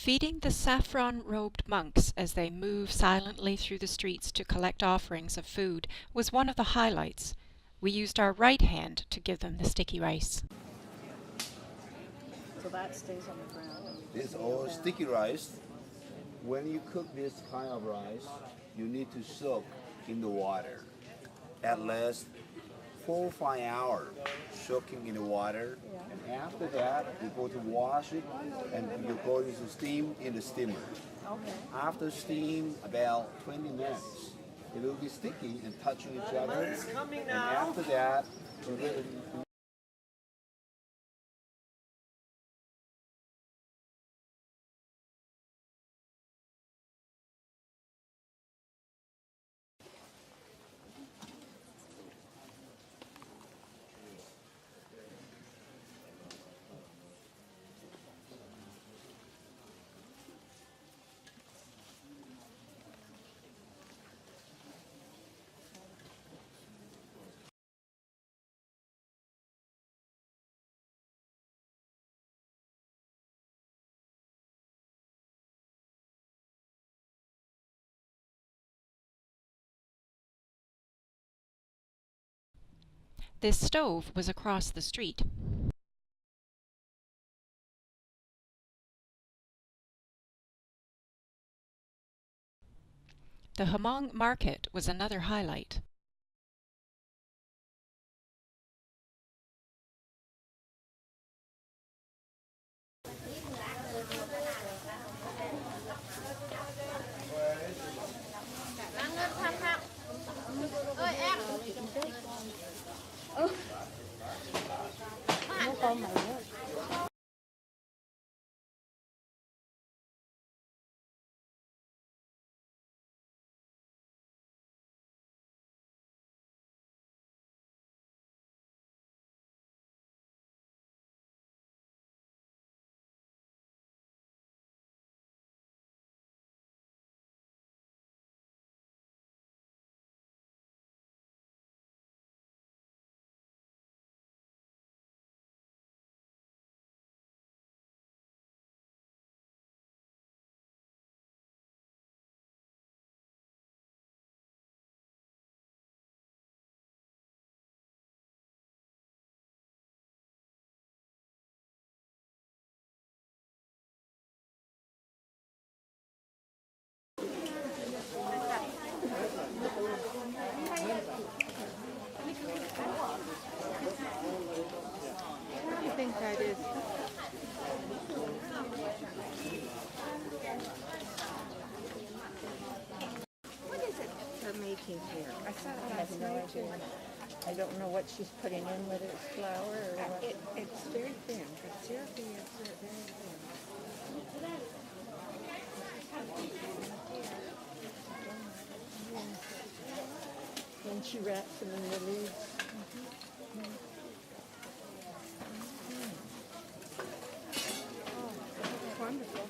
Feeding the saffron-robed monks as they move silently through the streets to collect offerings of food was one of the highlights. We used our right hand to give them the sticky rice. So that stays on the ground. This is all sticky rice. When you cook this kind of rice, you need to soak in the water at least 4 or 5 hours, soaking in the water. Yeah. And after that, you go to wash it and you go to steam in the steamer. Okay. After steam, about 20 minutes, it will be sticky and touching each other. And after that, you will This stove was across the street. The Hmong market was another highlight. Nó con này á. What do you think that is? What is it they're making here? I saw it last night. I don't know what she's putting in, whether it's flour or what. It's very thin. The syrupy is very thin. When she wraps them in the leaves. Oh, wonderful.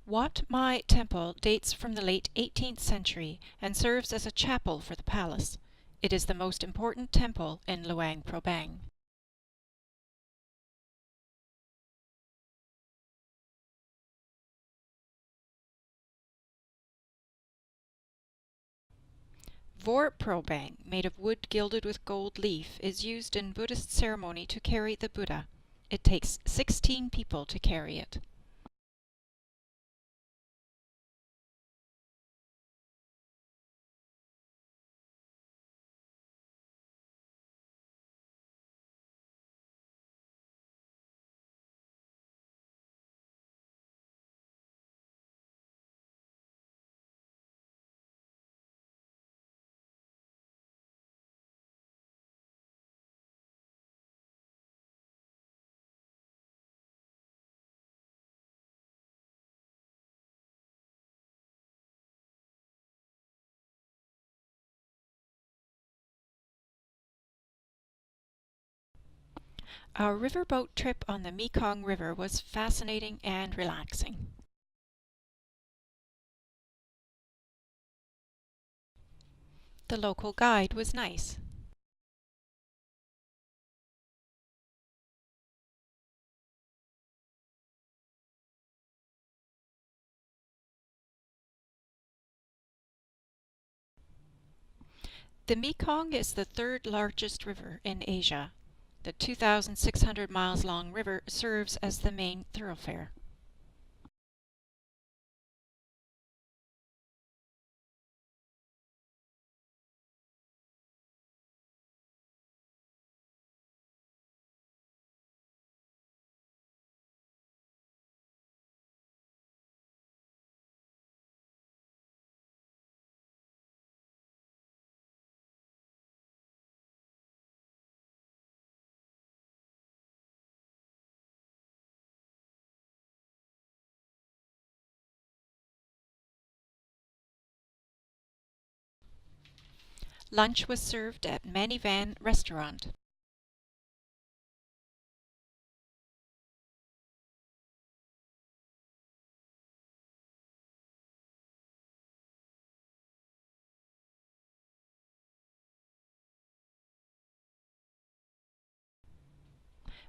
Wat Mai Temple dates from the late 18th century and serves as a chapel for the palace. It is the most important temple in Luang Prabang. Vor Prabang, made of wood gilded with gold leaf, is used in Buddhist ceremony to carry the Buddha. It takes 16 people to carry it. Our riverboat trip on the Mekong River was fascinating and relaxing. The local guide was nice. The Mekong is the third largest river in Asia. The 2,600 miles long river serves as the main thoroughfare. Lunch was served at Manivan Restaurant.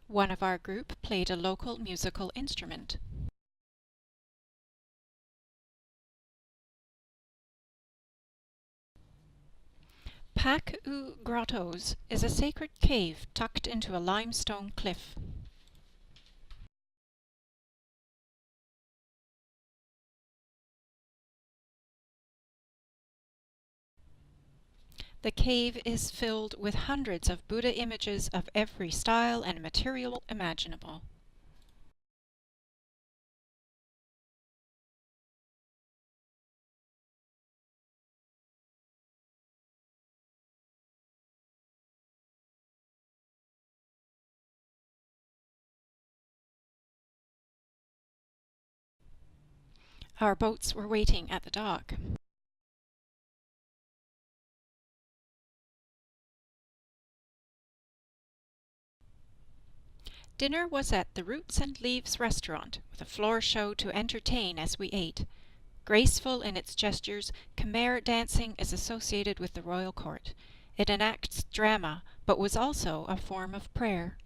One of our group played a local musical instrument. Pak U Grottos is a sacred cave tucked into a limestone cliff. The cave is filled with hundreds of Buddha images of every style and material imaginable. Our boats were waiting at the dock. Dinner was at the Roots and Leaves restaurant, with a floor show to entertain as we ate. Graceful in its gestures, Khmer dancing is associated with the royal court. It enacts drama, but was also a form of prayer.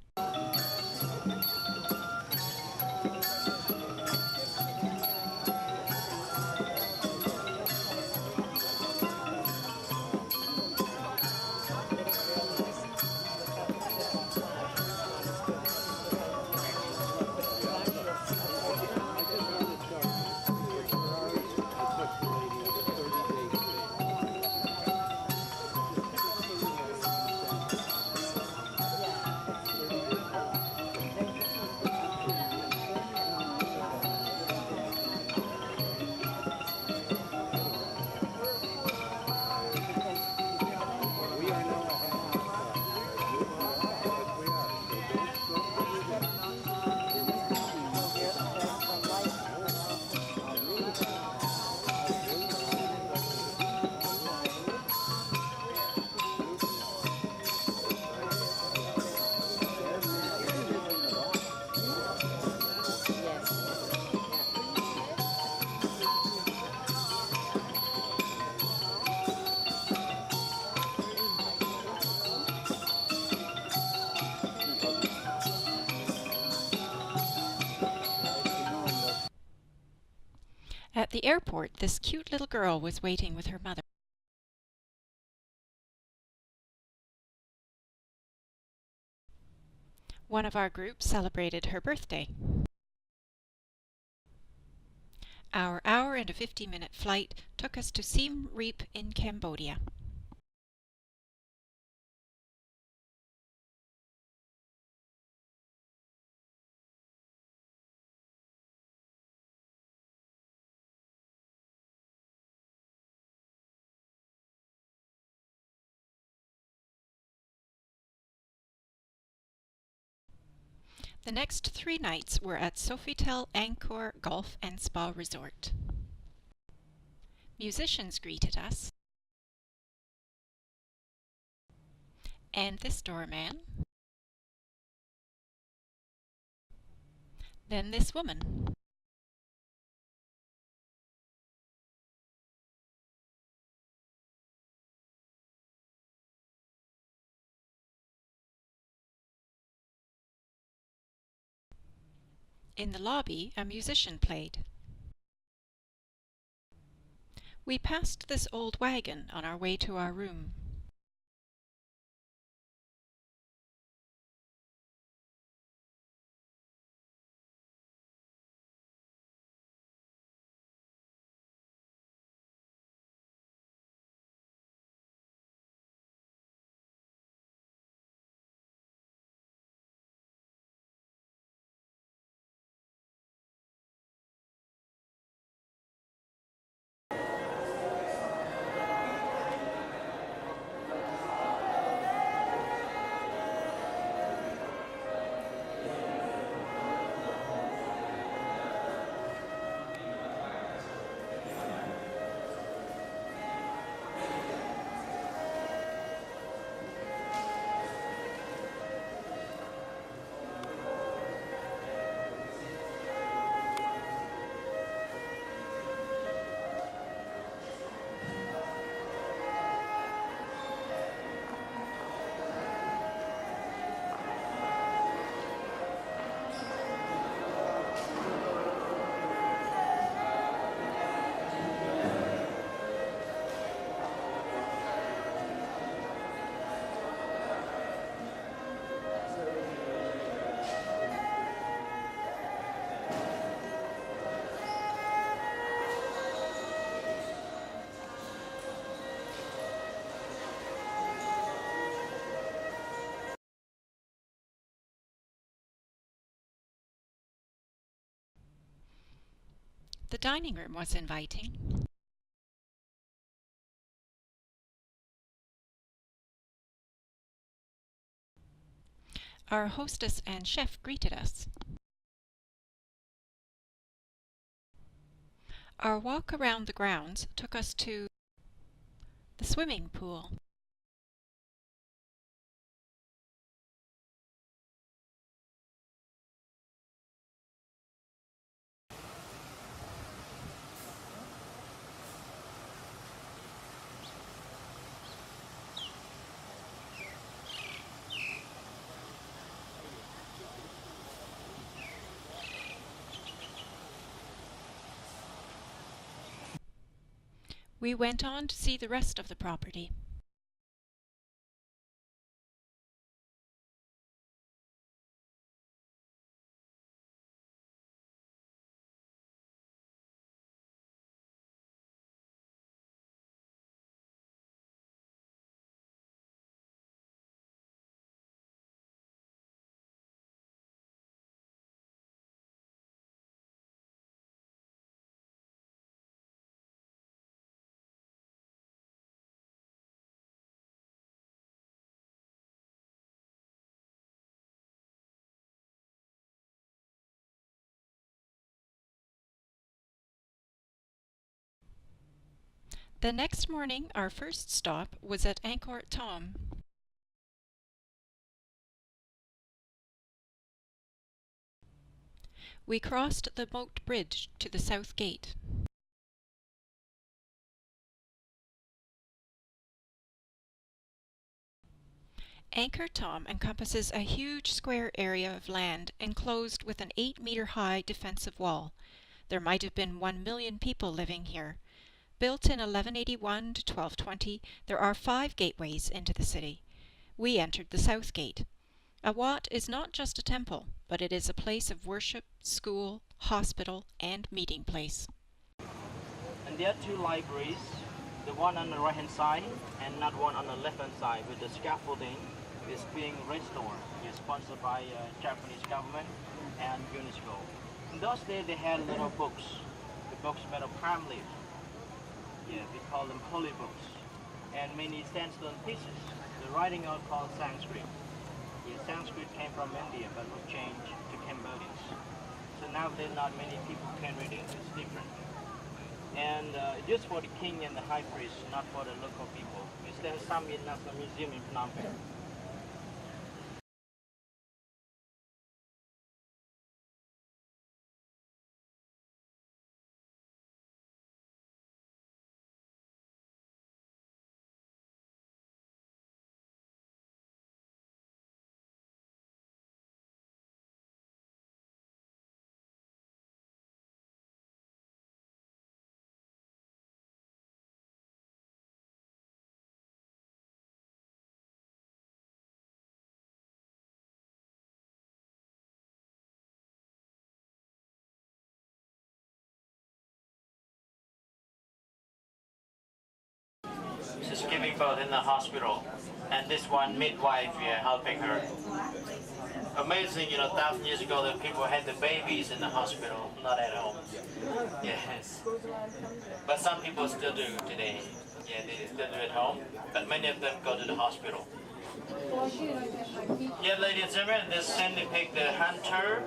At the airport, this cute little girl was waiting with her mother. One of our group celebrated her birthday. Our hour and a 50-minute flight took us to Siem Reap in Cambodia. The next 3 nights were at Sofitel Angkor Golf and Spa Resort. Musicians greeted us, and this doorman Then this woman. In the lobby, a musician played. We passed this old wagon on our way to our room. The dining room was inviting. Our hostess and chef greeted us. Our walk around the grounds took us to the swimming pool. We went on to see the rest of the property. The next morning, our first stop was at Vietnam2of4. We crossed the boat bridge to the south gate. Angkor Thom encompasses a huge square area of land enclosed with an 8-meter-high defensive wall. There might have been 1 million people living here. Built in 1181 to 1220, there are 5 gateways into the city. We entered the south gate. A Wat is not just a temple, but it is a place of worship, school, hospital, and meeting place. And there are 2 libraries, the one on the right hand side and another one on the left hand side with the scaffolding is being restored. It's sponsored by Japanese government and UNESCO. In those days they had little books, the books made of palm leaf. Yeah, we call them holy books. And many sandstone pieces. The writing are called Sanskrit. Yeah, Sanskrit came from India but was changed to Cambodian. So nowadays not many people can read it, it's different. And just for the king and the high priest, not for the local people. It's the Vietnam National Museum in Phnom Penh. She's giving birth in the hospital, and this one midwife helping her. Amazing, 1,000 years ago, the people had the babies in the hospital, not at home. Yes, but some people still do today. Yeah, they still do at home, but many of them go to the hospital. Yeah, ladies and gentlemen, this scene depicts the hunter,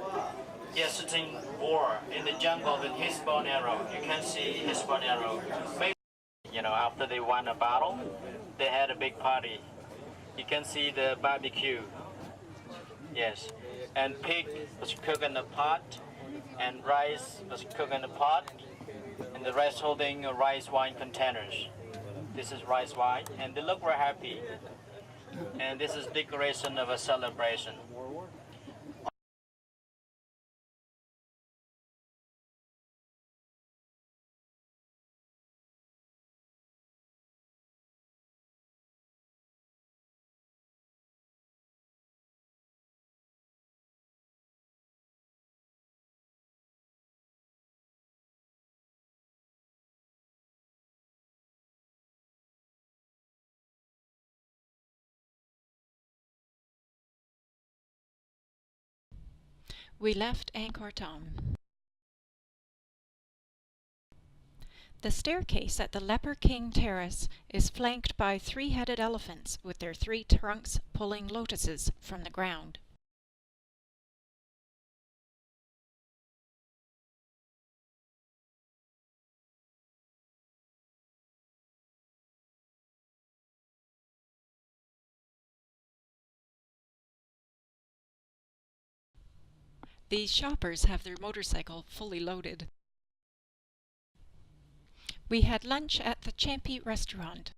shooting boar in the jungle with his bow and arrow. You can see his bow and arrow. Maybe, after they won a battle, they had a big party. You can see the barbecue. Yes, and pig was cooked in a pot, and rice was cooked in a pot, and the rest holding rice wine containers. This is rice wine, and they look very happy. And this is decoration of a celebration. We left Angkor Thom. The staircase at the Leper King Terrace is flanked by three-headed elephants with their three trunks pulling lotuses from the ground. These shoppers have their motorcycle fully loaded. We had lunch at the Champi restaurant.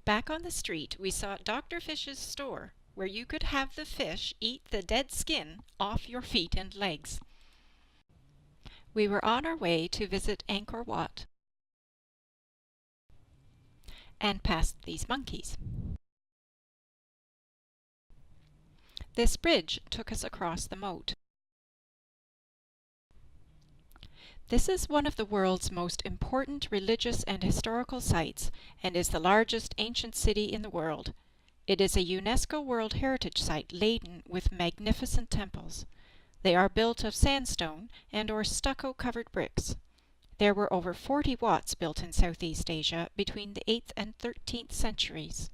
Back on the street, we saw Dr. Fish's store, where you could have the fish eat the dead skin off your feet and legs. We were on our way to visit Angkor Wat and passed these monkeys. This bridge took us across the moat. This is one of the world's most important religious and historical sites and is the largest ancient city in the world. It is a UNESCO World Heritage Site laden with magnificent temples. They are built of sandstone and/or stucco-covered bricks. There were over 40 Wats built in Southeast Asia between the 8th and 13th centuries.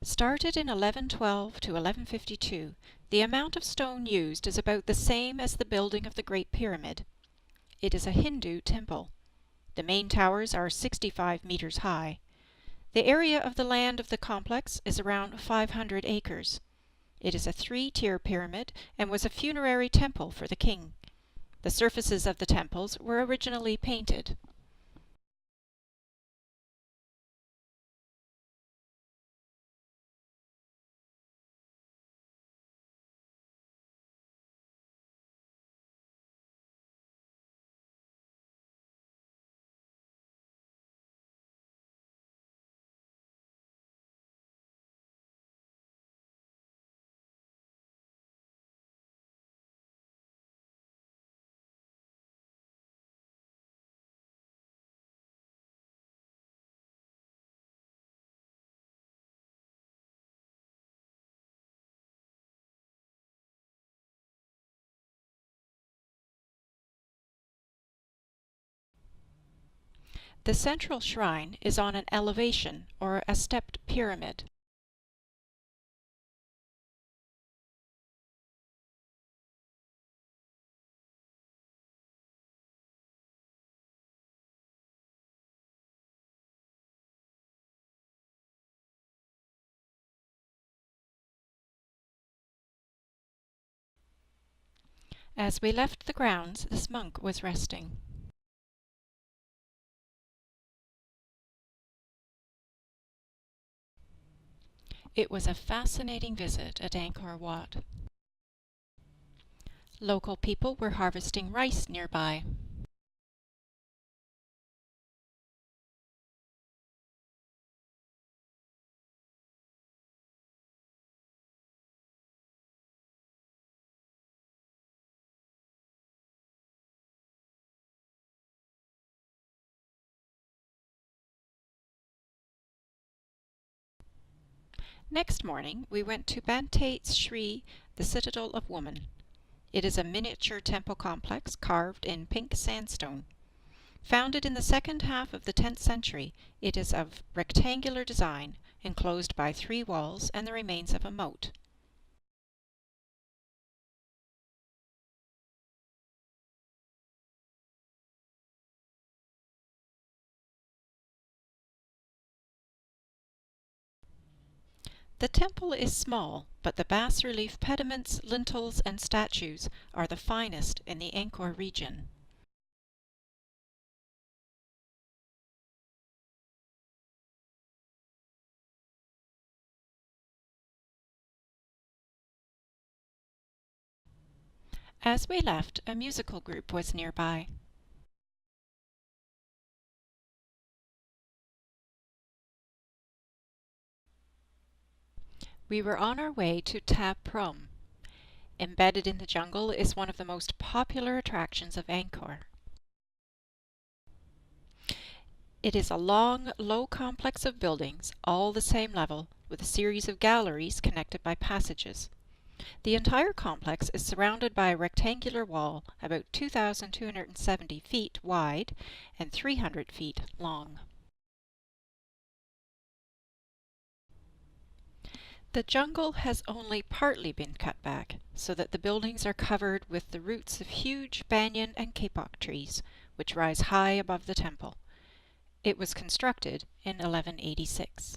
Started in 1112 to 1152, the amount of stone used is about the same as the building of the Great Pyramid. It is a Hindu temple. The main towers are 65 meters high. The area of the land of the complex is around 500 acres. It is a three-tier pyramid and was a funerary temple for the king. The surfaces of the temples were originally painted. The central shrine is on an elevation, or a stepped pyramid. As we left the grounds, this monk was resting. It was a fascinating visit at Angkor Wat. Local people were harvesting rice nearby. Next morning we went to Bante Sri, the Citadel of Woman. It is a miniature temple complex carved in pink sandstone. Founded in the second half of the 10th century, it is of rectangular design, enclosed by 3 walls and the remains of a moat. The temple is small, but the bas-relief pediments, lintels, and statues are the finest in the Angkor region. As we left, a musical group was nearby. We were on our way to Ta Prohm. Embedded in the jungle is one of the most popular attractions of Angkor. It is a long, low complex of buildings, all the same level, with a series of galleries connected by passages. The entire complex is surrounded by a rectangular wall about 2,270 feet wide and 300 feet long. The jungle has only partly been cut back, so that the buildings are covered with the roots of huge banyan and kapok trees, which rise high above the temple. It was constructed in 1186.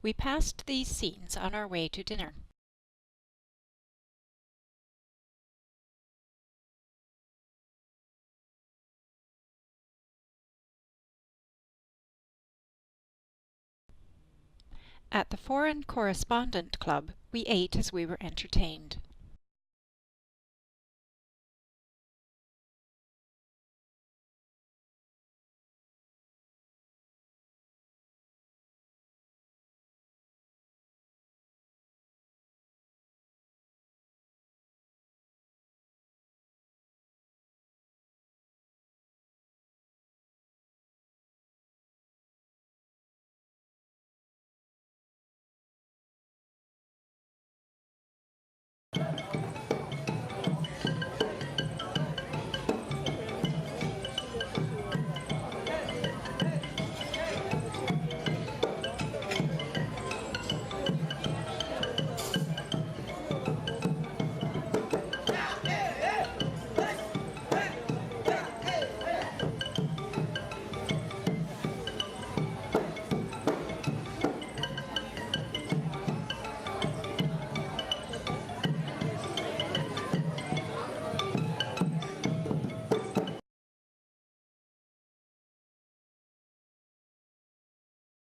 We passed these scenes on our way to dinner. At the Foreign Correspondent Club, we ate as we were entertained.